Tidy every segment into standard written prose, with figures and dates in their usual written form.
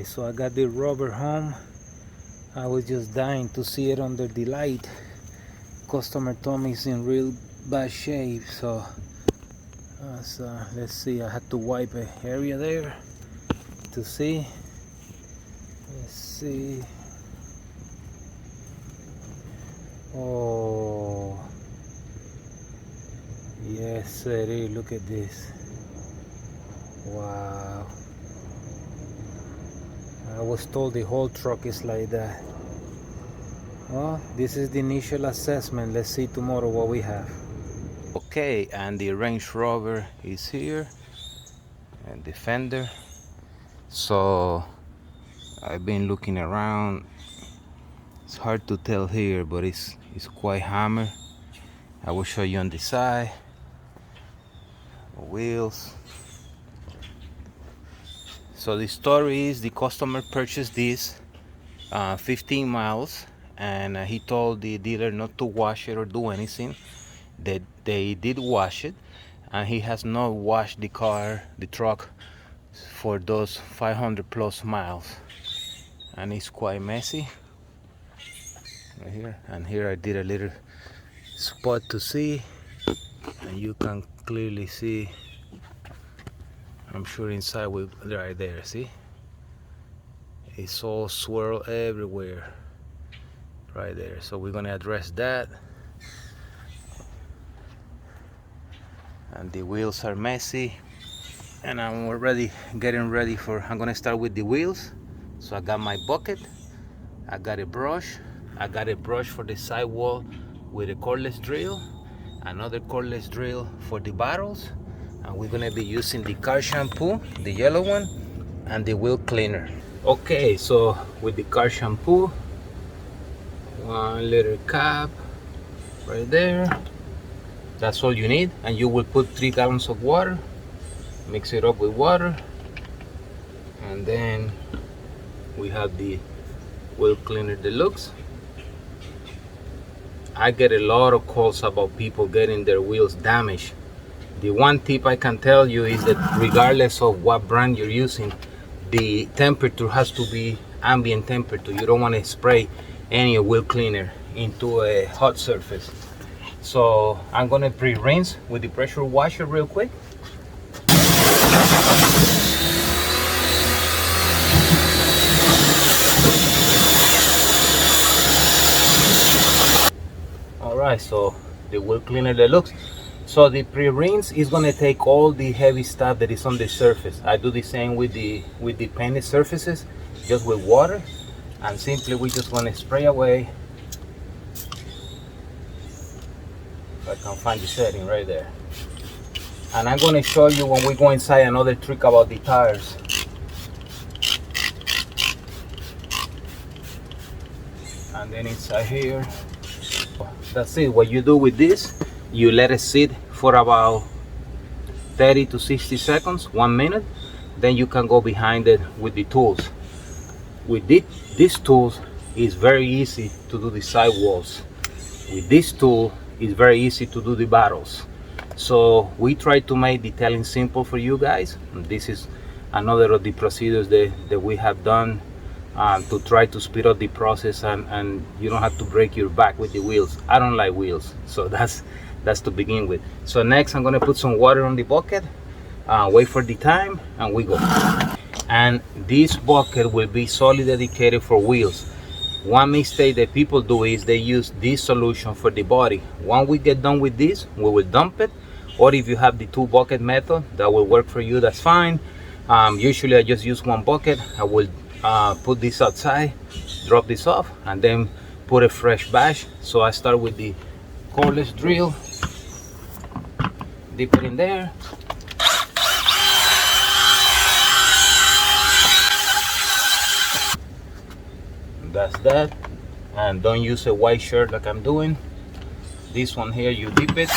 Alright, so I got the rubber home. I was just dying to see it under the light. Customer told me it's in real bad shape, so let's see. I had to wipe an area there to see. Let's see. Oh, yes, sir. Look at this. Wow. I was told the whole truck is like that. Well, this is the initial assessment. Let's see tomorrow what we have. Okay, and the Range Rover is here, and the fender. So I've been looking around. It's hard to tell here, but it's quite hammered. I will show you on the side. Wheels. So the story is the customer purchased this 15 miles, and he told the dealer not to wash it or do anything. That they did wash it, and he has not washed the truck for those 500 plus miles, and it's quite messy right here. And here I did a little spot to see, and you can clearly see. I'm sure inside right there, see, it's all swirl everywhere right there. So we're gonna address that. And the wheels are messy, and I'm already getting ready for, I'm gonna start with the wheels. So I got my bucket, I got a brush, for the sidewall with a cordless drill, another cordless drill for the bottles, and we're gonna be using the car shampoo, the yellow one, and the wheel cleaner. Okay, so with the car shampoo, 1 liter cap right there. That's all you need, and you will put 3 gallons of water, mix it up with water, and then we have the wheel cleaner deluxe. I get a lot of calls about people getting their wheels damaged. The one tip I can tell you is that regardless of what brand you're using, the temperature has to be ambient temperature. You don't want to spray any wheel cleaner into a hot surface. So I'm gonna pre-rinse with the pressure washer real quick. All right, so the wheel cleaner deluxe. So the pre-rinse is gonna take all the heavy stuff that is on the surface. I do the same with the painted surfaces, just with water, and simply we just gonna spray away. I can find the setting right there. And I'm going to show you when we go inside another trick about the tires. And then inside here, that's it. What you do with this, you let it sit for about 30 to 60 seconds, 1 minute. Then you can go behind it with the tools. With these tools, it's very easy to do the sidewalls. With this tool, it's very easy to do the bottles. So we try to make detailing simple for you guys. And this is another of the procedures that we have done to try to speed up the process, and you don't have to break your back with the wheels. I don't like wheels, so that's to begin with. So next I'm gonna put some water on the bucket, wait for the time, and we go. And this bucket will be solely dedicated for wheels. One mistake that people do is they use this solution for the body. When we get done with this, we will dump it, or if you have the 2 bucket method, that will work for you, that's fine. Usually I just use 1 bucket. I will put this outside, drop this off, and then put a fresh batch. So I start with the cordless drill, dip it in there. That's that. And don't use a white shirt like I'm doing. This one here, you dip it,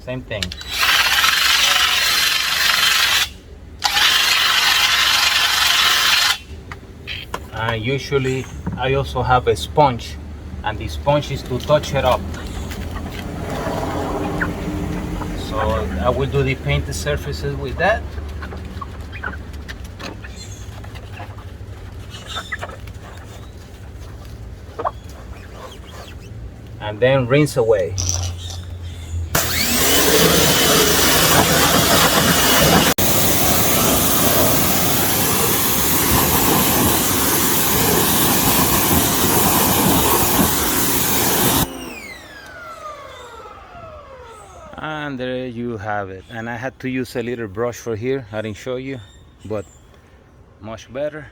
same thing. Usually I also have a sponge, and the sponge is to touch it up. So I will do the painted surfaces with that. and then rinse away. And there you have it. And I had to use a little brush for here. I didn't show you, but much better.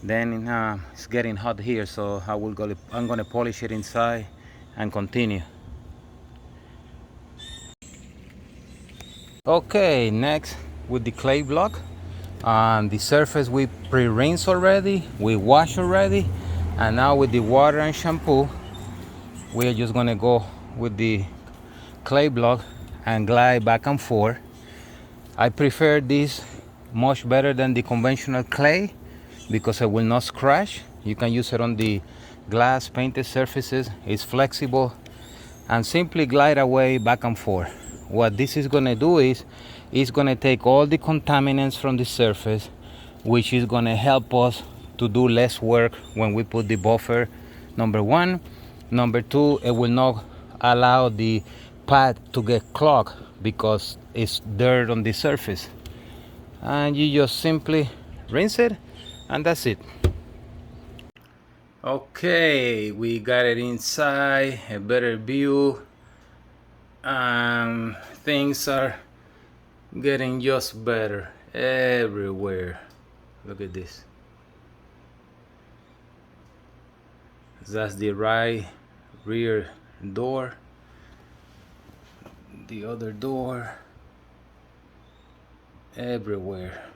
Then it's getting hot here, so I'm gonna polish it inside and continue. Okay, next with the clay block. The surface we pre-rinse already, we wash already, and now with the water and shampoo, we are just gonna go with the clay block and glide back and forth. I prefer this much better than the conventional clay because it will not scratch. You can use it on the glass painted surfaces. It's flexible and simply glide away back and forth. What this is going to do is it's going to take all the contaminants from the surface, which is going to help us to do less work when we put the buffer, number one. Number two, it will not allow the pad to get clogged because it's dirt on the surface. And you just simply rinse it, and that's it. Okay, we got it inside, a better view. Things are getting just better everywhere. Look at this. That's the right rear door. The other door. Everywhere.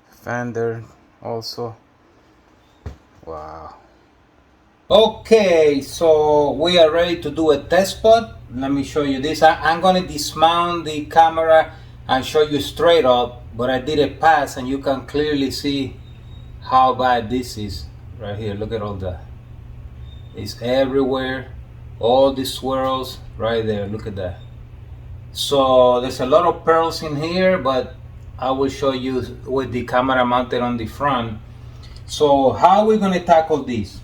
Fender also. Wow. Okay, so we are ready to do a test spot. Let me show you this. I'm gonna dismount the camera and show you straight up, but I did a pass and you can clearly see how bad this is right here. Look at all that. It's everywhere. All the swirls right there. Look at that. So there's a lot of pearls in here, but I will show you with the camera mounted on the front. So how are we going to tackle this?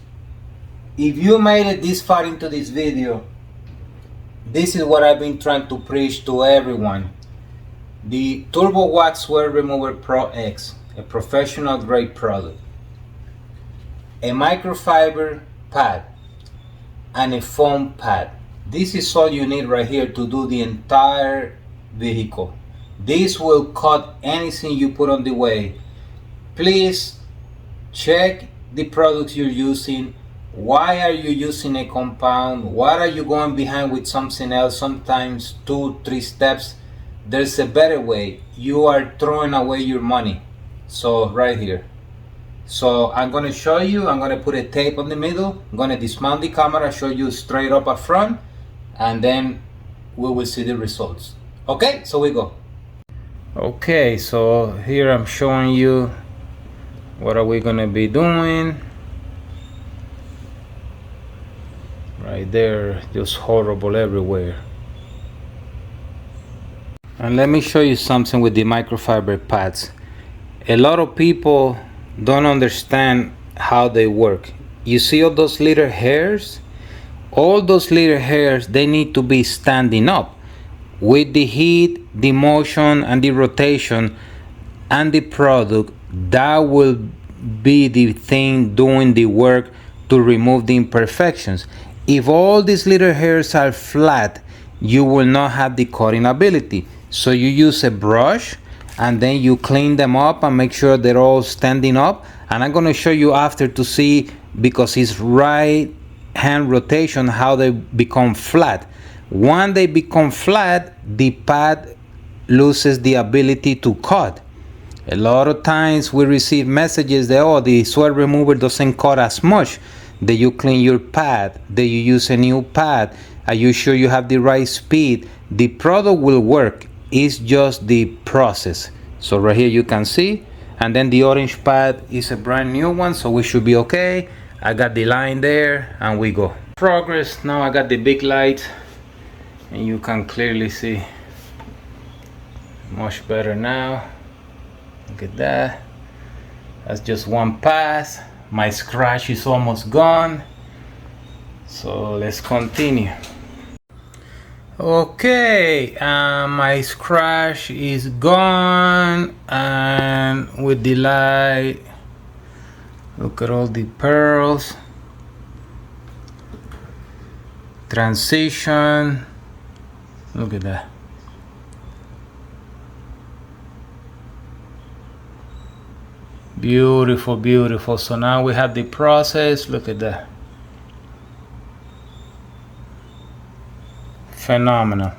If you made it this far into this video, this is what I've been trying to preach to everyone. The Turbo Wax Swirl Remover Pro X, a professional grade product, a microfiber pad, and a foam pad. This is all you need right here to do the entire vehicle. This will cut anything you put on the way. Please check the products you're using. Why are you using a compound? Why are you going behind with something else? Sometimes 2-3 steps. There's a better way. You are throwing away your money. So right here. So I'm going to show you. I'm going to put a tape on the middle. I'm going to dismount the camera, show you straight up at front, and then we will see the results. Okay, so we go. Okay, so here I'm showing you what are we going to be doing. Right there, just horrible everywhere. And let me show you something with the microfiber pads. A lot of people don't understand how they work. You see all those little hairs? All those little hairs, they need to be standing up. With the heat, the motion, and the rotation, and the product, that will be the thing doing the work to remove the imperfections. If all these little hairs are flat, you will not have the cutting ability. So you use a brush and then you clean them up and make sure they're all standing up. And I'm going to show you after to see, because it's right hand rotation, how they become flat. When they become flat, the pad loses the ability to cut. A lot of times we receive messages that, oh, the swirl remover doesn't cut as much. That you clean your pad, that you use a new pad. Are you sure you have the right speed? The product will work. It's just the process. So right here you can see, and then the orange pad is a brand new one, so we should be okay. I got the line there and we go. Progress. Now I got the big light and you can clearly see much better now. Look at that. That's just one pass. My scratch is almost gone. So let's continue. Okay, my scratch is gone, and with the light, look at all the pearls. Transition. Look at that. Beautiful, beautiful. So now we have the process. Look at that. Phenomenal.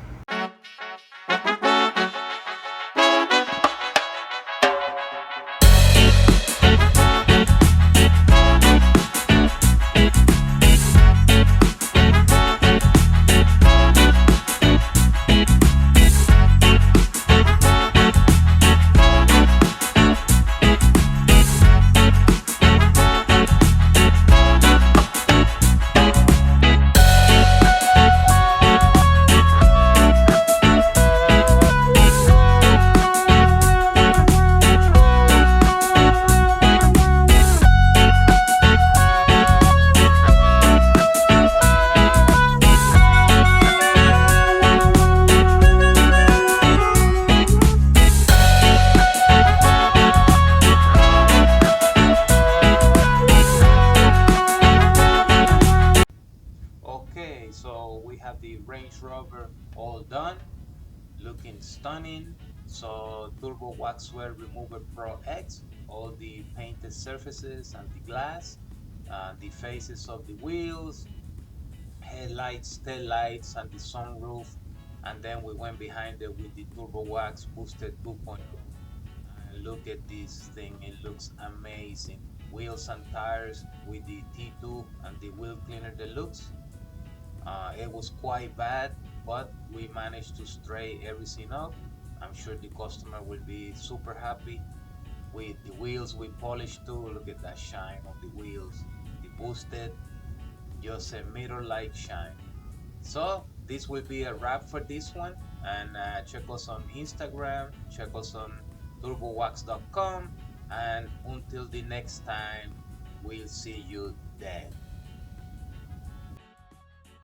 Okay, so we have the Range Rover all done, looking stunning. So Turbo Wax Swirl Remover Pro X, all the painted surfaces and the glass, the faces of the wheels, headlights, tail lights, and the sunroof. And then we went behind it with the Turbo Wax Boosted 2.0. And look at this thing, it looks amazing. Wheels and tires with the T2 and the wheel cleaner deluxe. It was quite bad, but we managed to stray everything up. I'm sure the customer will be super happy with the wheels we polished too. Look at that shine on the wheels. The boosted, just a mirror-like shine. So this will be a wrap for this one, and check us on Instagram, check us on turbowax.com, and until the next time, we'll see you there.